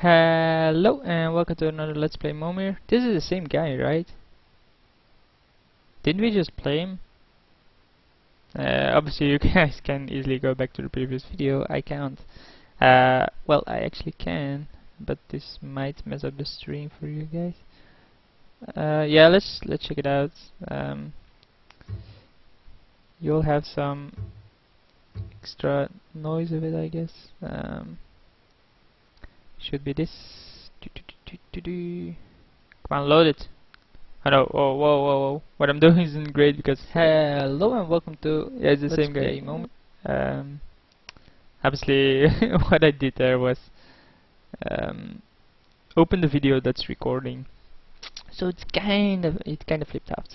Hello and welcome to another Let's Play Momir. This is the same guy, right? Didn't we just play him? Obviously you guys can easily go back to the previous video. I can't. Well, I actually can, but this might mess up the stream for you guys. Yeah, let's check it out. You'll have some extra noise of it, I guess. Should be this. Come on, load it. Oh no, whoa, whoa, whoa, whoa. What I'm doing isn't great because hello and welcome to, yeah, it's the same guy. Um, Obviously, what I did there was open the video that's recording. So it kind of flipped out.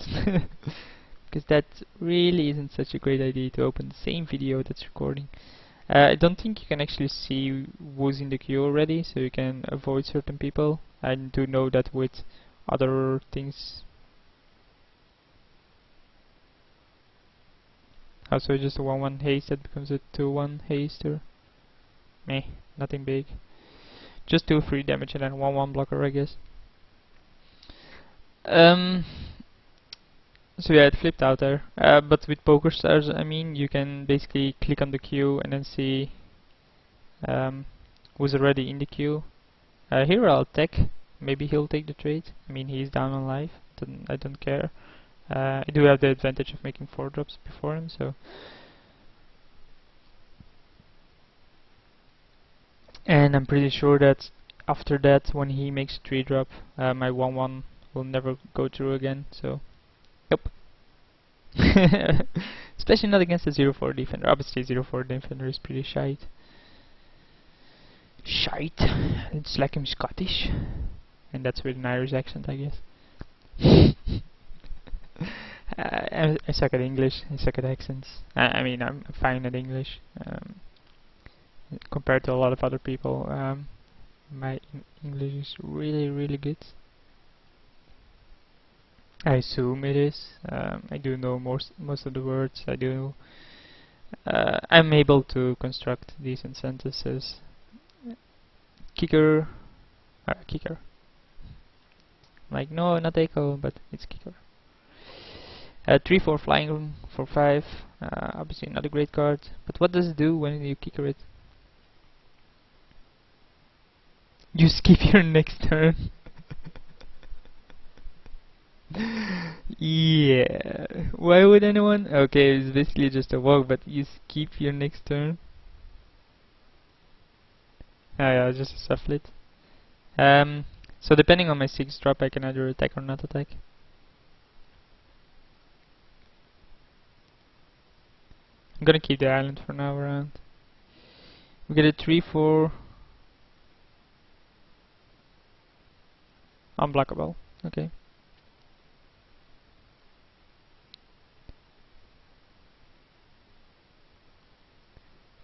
Because that really isn't such a great idea to open the same video that's recording. I don't think you can actually see who's in the queue already, so you can avoid certain people. I do know that with other things. Also just a 1-1 haste that becomes a 2-1 haste, or meh, nothing big. Just 2 free damage and then 1-1 blocker, I guess. So yeah, it flipped out there. But with Poker Stars, I mean, you can basically click on the queue and then see who's already in the queue. Here I'll tech. Maybe he'll take the trade. I mean, he's down on life. I don't care. I do have the advantage of making 4 drops before him, so. And I'm pretty sure that after that, when he makes 3 drop, my 1-1 will never go through again, so. Yep. Especially not against a 0-4 defender. Obviously 0-4 defender is pretty shite. It's like I'm Scottish. And that's with an Irish accent, I guess. I suck at English, I suck at accents. I mean, I'm fine at English. Compared to a lot of other people, my English is really good. I assume it is. I do know most of the words. I'm able to construct decent sentences. Kicker. Kicker. Like, no, not echo, but it's kicker. 3-4 flying for 5. Obviously not a great card. But what does it do when you kicker it? You skip your next turn. Yeah. Why would anyone? Okay, it's basically just a walk, but you skip your next turn. Yeah, just a Xsplit. So depending on my 6 drop, I can either attack or not attack. I'm gonna keep the island for now around. We get a 3-4 unblockable. Okay.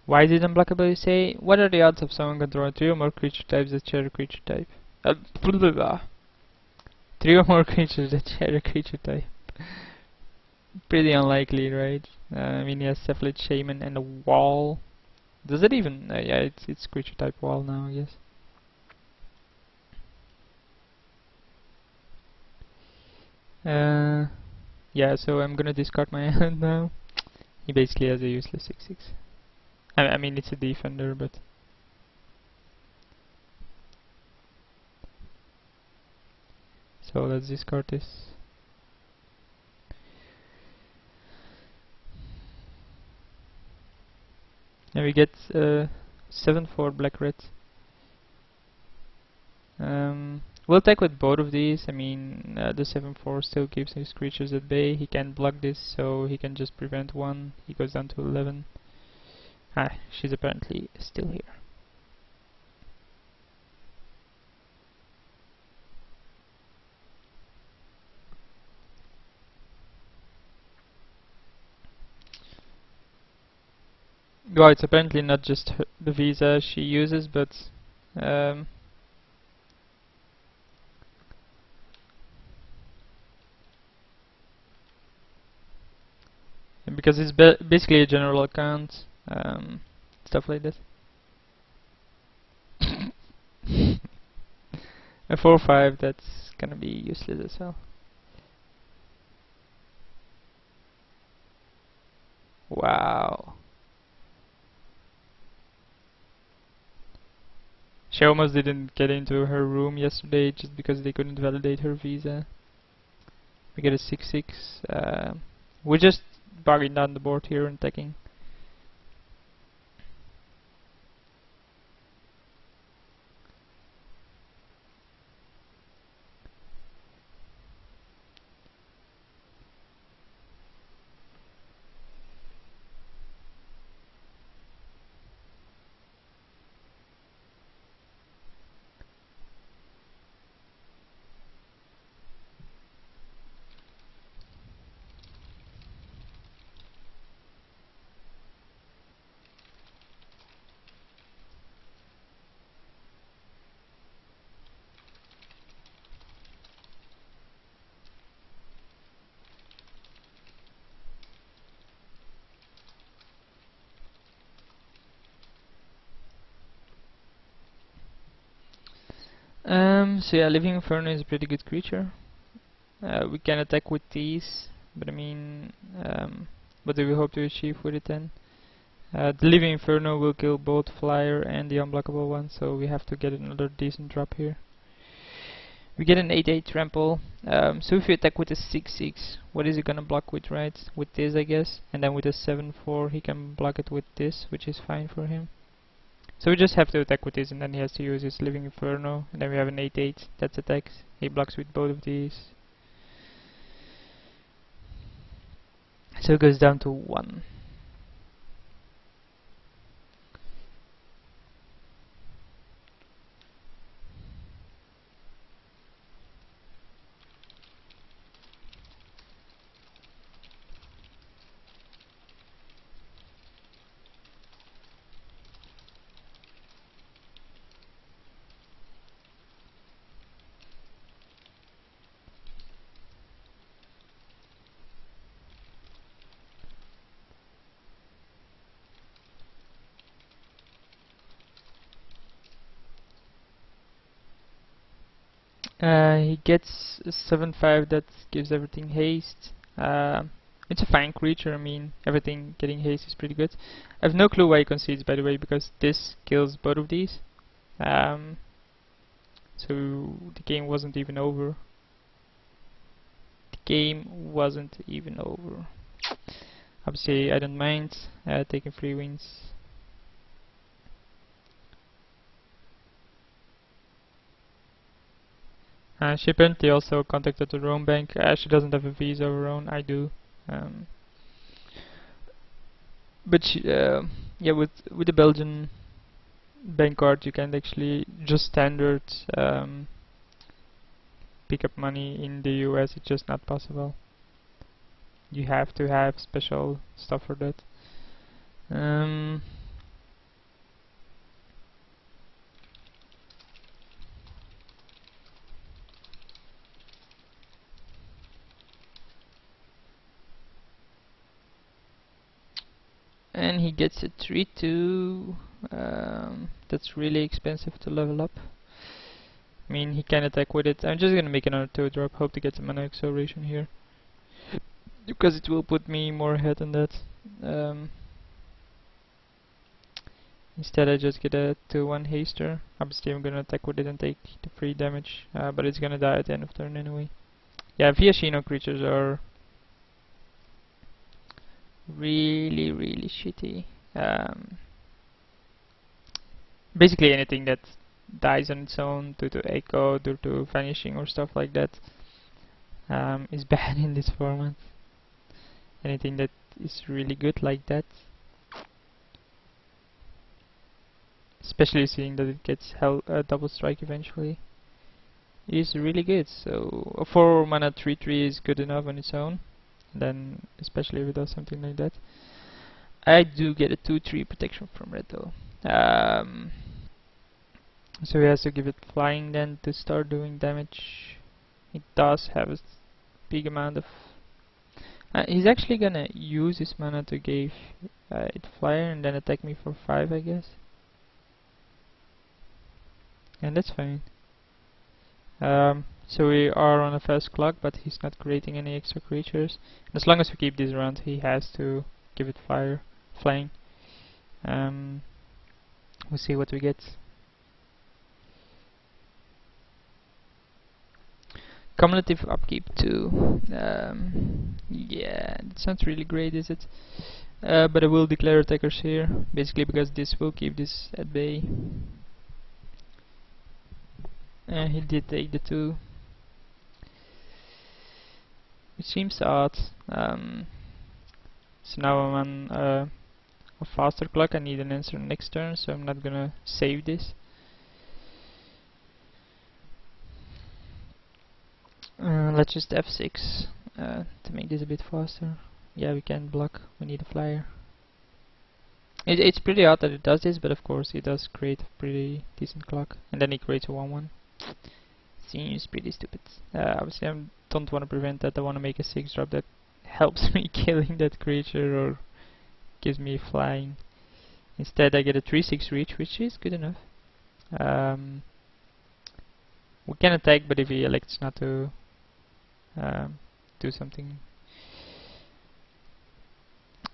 Why is it unblockable, you say? What are the odds of someone controlling 3 or more creature types that share a creature type? Blah, blah, blah. 3 or more creatures that share a creature type. Pretty unlikely, right? I mean, he has Xsplit, Shaman, and a wall. Does it even? Yeah, it's creature type wall now, I guess. Yeah, so I'm gonna discard my hand now. He basically has a useless 6-6. I mean, it's a defender, but. So let's discard this. And we get 7-4 black red. We'll attack with both of these. I mean, the 7-4 still keeps his creatures at bay. He can't block this, so he can just prevent 1. He goes down to 11. She's apparently still here. Well, it's apparently not just the visa she uses, but because it's basically a general account, stuff like that. A 4/5, that's gonna be useless as well. Wow. She almost didn't get into her room yesterday just because they couldn't validate her visa. We get a 6/6. We're just bogging down the board here and attacking. So yeah, Living Inferno is a pretty good creature. We can attack with these, but I mean, what do we hope to achieve with it then? The Living Inferno will kill both Flyer and the unblockable one, so we have to get another decent drop here. We get an 8/8 trample, so if you attack with a 6/6, what is he gonna block with, right? With this, I guess, and then with a 7/4 he can block it with this, which is fine for him. So we just have to attack with this, and then he has to use his Living Inferno, and then we have an 8/8 that attacks. He blocks with both of these. So it goes down to 1. He gets a 7/5 that gives everything haste. It's a fine creature, I mean, everything getting haste is pretty good. I have no clue why he concedes, by the way, because this kills both of these. So the game wasn't even over. The game wasn't even over. Obviously, I don't mind taking 3 wins. She apparently also contacted the Rome bank. She doesn't have a visa of her own. I do. But she, yeah, with the Belgian bank card, you can actually just standard pick up money in the US. It's just not possible. You have to have special stuff for that. And he gets a 3/2. That's really expensive to level up. I mean, he can attack with it. I'm just gonna make another 2 drop. Hope to get some mana acceleration here, because it will put me more ahead on that. Instead, I just get a 2/1 haster. Obviously, I'm gonna attack with it and take the free damage, but it's gonna die at the end of turn anyway. Yeah, Viashino creatures are really, really shitty. Basically, anything that dies on its own due to echo, due to vanishing or stuff like that, is bad in this format. Anything that is really good like that, especially seeing that it gets double strike eventually, is really good. So a 4 mana 3/3 is good enough on its own. And then, especially if it does something like that. I do get a 2/3 protection from red though. So he has to give it flying then to start doing damage. It does have a big amount of... he's actually gonna use his mana to give it flyer and then attack me for 5, I guess. And that's fine. So we are on a fast clock, but he's not creating any extra creatures. As long as we keep this around, he has to give it flying. We'll see what we get. Cumulative upkeep too. Yeah, it's not really great, is it? But I will declare attackers here, basically because this will keep this at bay. He did take the 2, which seems odd. So now I'm on a faster clock. I need an answer next turn, so I'm not gonna save this. Let's just F6 to make this a bit faster. Yeah, we can block. We need a flyer. It's pretty odd that it does this, but of course it does create a pretty decent clock. And then it creates a 1/1. Seems pretty stupid. Obviously I don't want to prevent that. I want to make a 6-drop that helps me killing that creature or gives me flying. Instead I get a 3/6 reach, which is good enough. We can attack, but if he elects not to do something,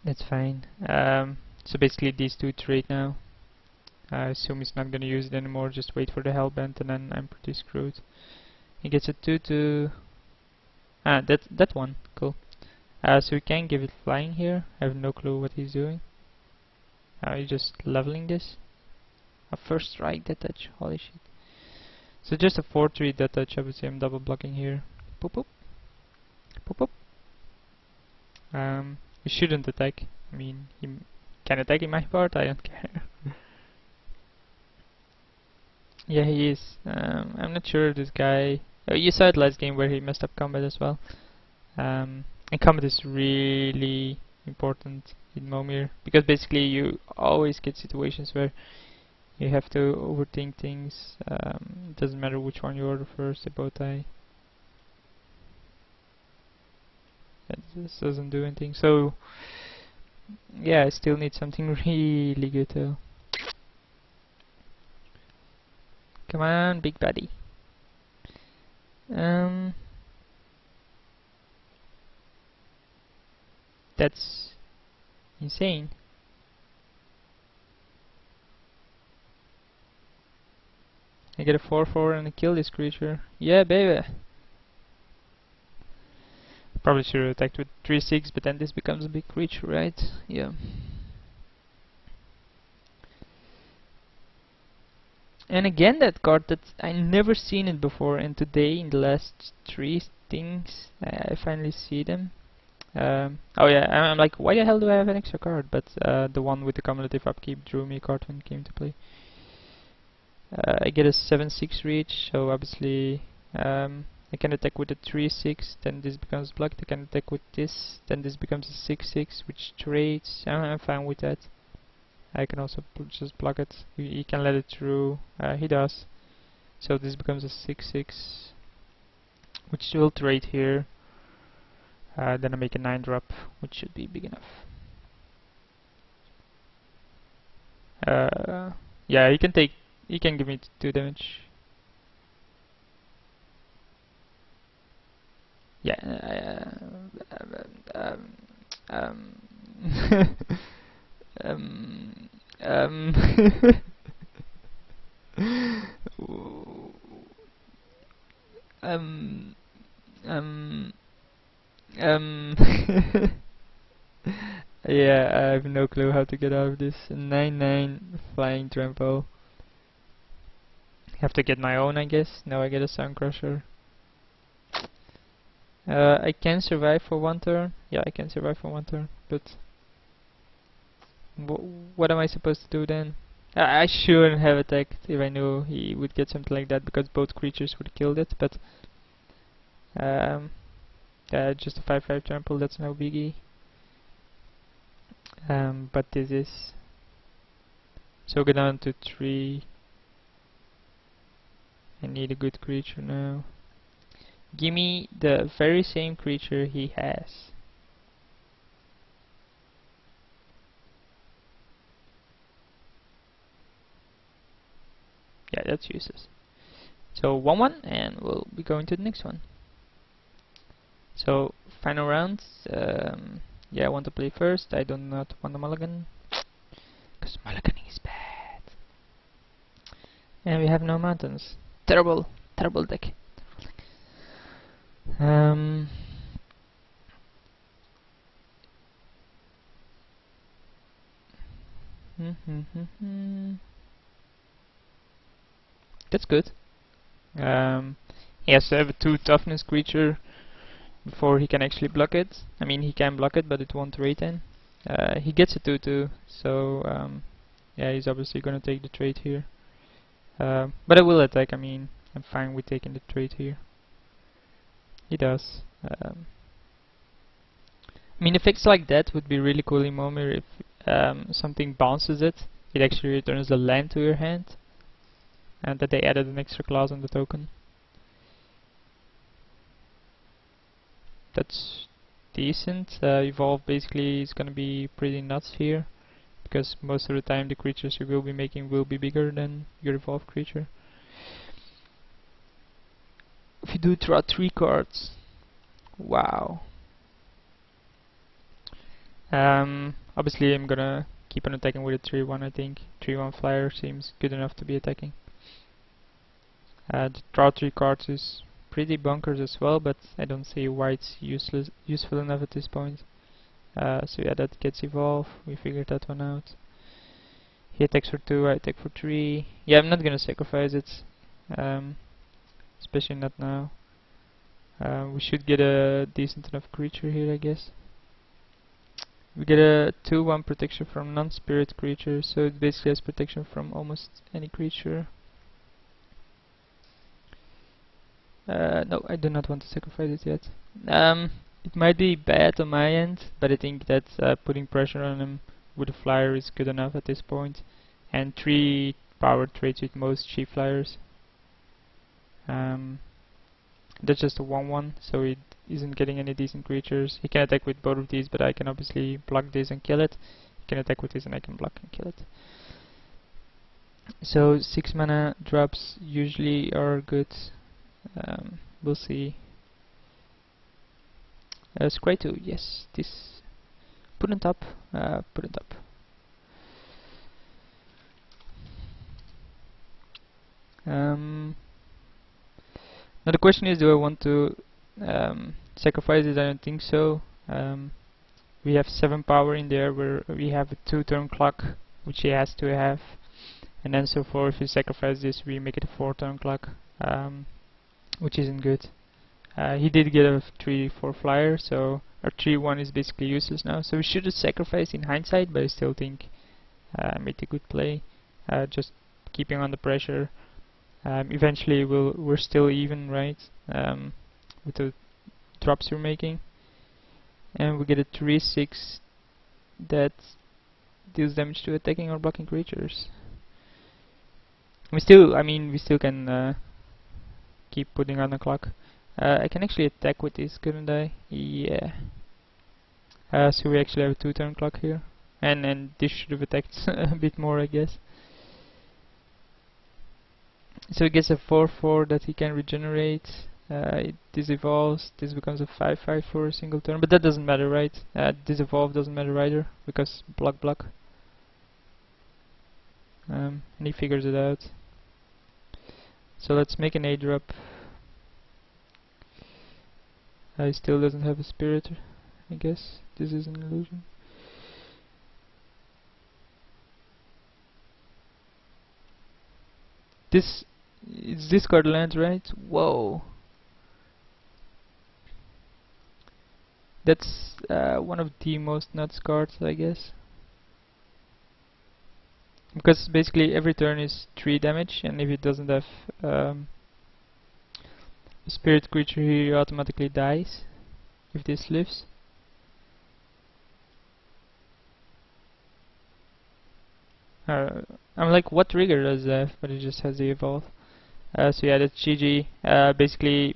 that's fine. So basically these two trade now. I assume he's not gonna use it anymore, just wait for the Hellbent and then I'm pretty screwed. He gets a 2/2. That one, cool. So we can give it flying here. I have no clue what he's doing. He's just leveling this. A first strike, that touch, holy shit. So just a 4/3 that touch, obviously I'm double blocking here. Poop poop. Poop poop. He shouldn't attack. I mean, he can attack in my part, I don't care. Yeah, he is. I'm not sure if this guy... you saw it last game where he messed up combat as well. And combat is really important in Momir, because basically you always get situations where you have to overthink things. It doesn't matter which one you order first, the bow tie. This doesn't do anything. So yeah, I still need something really good though. Come on, big buddy. That's insane. I get a 4/4 and I kill this creature. Yeah, baby. Probably should have attacked with 3/6, but then this becomes a big creature, right? Yeah. And again, that card that I never seen it before, and today in the last 3 things I finally see them. Oh yeah, I'm like, why the hell do I have an extra card? But the one with the cumulative upkeep drew me a card when it came to play. I get a 7/6 reach, so obviously I can attack with a 3/6, then this becomes blocked. I can attack with this, then this becomes a 6/6, which trades. I'm fine with that. I can also just block it. He can let it through. He does. So this becomes a 6/6, which will trade here. Then I make a 9-drop, which should be big enough. Yeah, he can take. He can give me 2 damage. Yeah. Yeah, I have no clue how to get out of this. 9/9 flying trample. Have to get my own, I guess. Now I get a Sun Crusher. I can survive for 1 turn. Yeah, I can survive for 1 turn, but what am I supposed to do then? I shouldn't have attacked if I knew he would get something like that, because both creatures would have killed it, but just a 5/5 trample, that's no biggie. But this is... So go down to 3. I need a good creature now. Gimme the very same creature he has. Yeah, that's useless. So 1-1, and we'll be going to the next one. So final round. Yeah, I want to play first. I do not want a mulligan, because mulliganing is bad. And we have no mountains. Terrible, terrible deck. That's good. He has to have a 2 toughness creature before he can actually block it. I mean, he can block it, but it won't rate in. He gets a 2/2, so yeah, he's obviously gonna take the trade here. But I will attack. I mean, I'm fine with taking the trade here. He does. I mean, effects like that would be really cool in Momir if something bounces it. It actually returns the land to your hand, and that they added an extra clause on the token. That's decent. Evolve basically is gonna be pretty nuts here, because most of the time the creatures you will be making will be bigger than your evolved creature. If you do draw 3 cards, wow. Obviously I'm gonna keep on attacking with a 3/1. I think 3/1 flyer seems good enough to be attacking. The draw 3 cards is pretty bonkers as well, but I don't see why it's useful enough at this point. So yeah, that gets evolved. We figured that one out. He attacks for 2, I attack for 3. Yeah, I'm not gonna sacrifice it, especially not now. We should get a decent enough creature here, I guess. We get a 2/1 protection from non-spirit creatures, so it basically has protection from almost any creature. No, I do not want to sacrifice it yet. It might be bad on my end, but I think that putting pressure on him with a flyer is good enough at this point. And 3 power trades with most cheap flyers. That's just a 1/1, so he isn't getting any decent creatures. He can attack with both of these, but I can obviously block this and kill it. He can attack with this and I can block and kill it. So 6 mana drops usually are good. We'll see. Scry 2, yes, this. Put on top, put on top. Now the question is, do I want to sacrifice it? I don't think so. We have 7 power in there, where we have a 2-turn clock, which he has to have. And then so forth, if we sacrifice this, we make it a 4-turn clock, which isn't good. He did get a 3/4 flyer, so our 3/1 is basically useless now. So we should have sacrificed in hindsight, but I still think made a good play. Just keeping on the pressure. Eventually we're still even, right? With the drops we're making. And we get a 3/6 that deals damage to attacking or blocking creatures. We still can keep putting on the clock. I can actually attack with this, couldn't I? Yeah. So we actually have a 2-turn clock here. And this should have attacked a bit more, I guess. So he gets a 4/4 that he can regenerate. This evolves. This becomes a 5/5 for a single turn, but that doesn't matter, right? This evolve doesn't matter either, because block. And he figures it out. So let's make an 8-drop. He still doesn't have a spirit, I guess. This is an illusion. This card lands, right? Whoa. That's one of the most nuts cards, I guess. Because basically every turn is 3 damage, and if it doesn't have a spirit creature, he automatically dies if this lives. I'm like, what trigger does that? But it just has the evolve. So yeah, that's GG. Basically,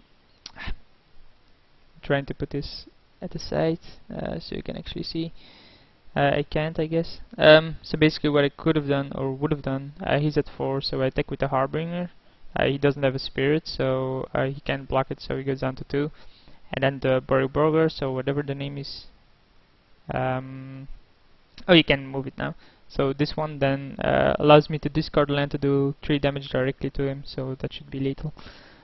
trying to put this at the side so you can actually see. I can't, I guess. So basically what I could have done, or would have done, he's at 4, so I attack with the Harbinger, He doesn't have a spirit, so he can't block it, so he goes down to 2. And then the Burial Burglar, so whatever the name is. Oh, you can move it now. So this one then allows me to discard land to do 3 damage directly to him, so that should be lethal.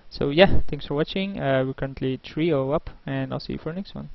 So yeah, thanks for watching. We're currently 3-0 up, and I'll see you for the next one.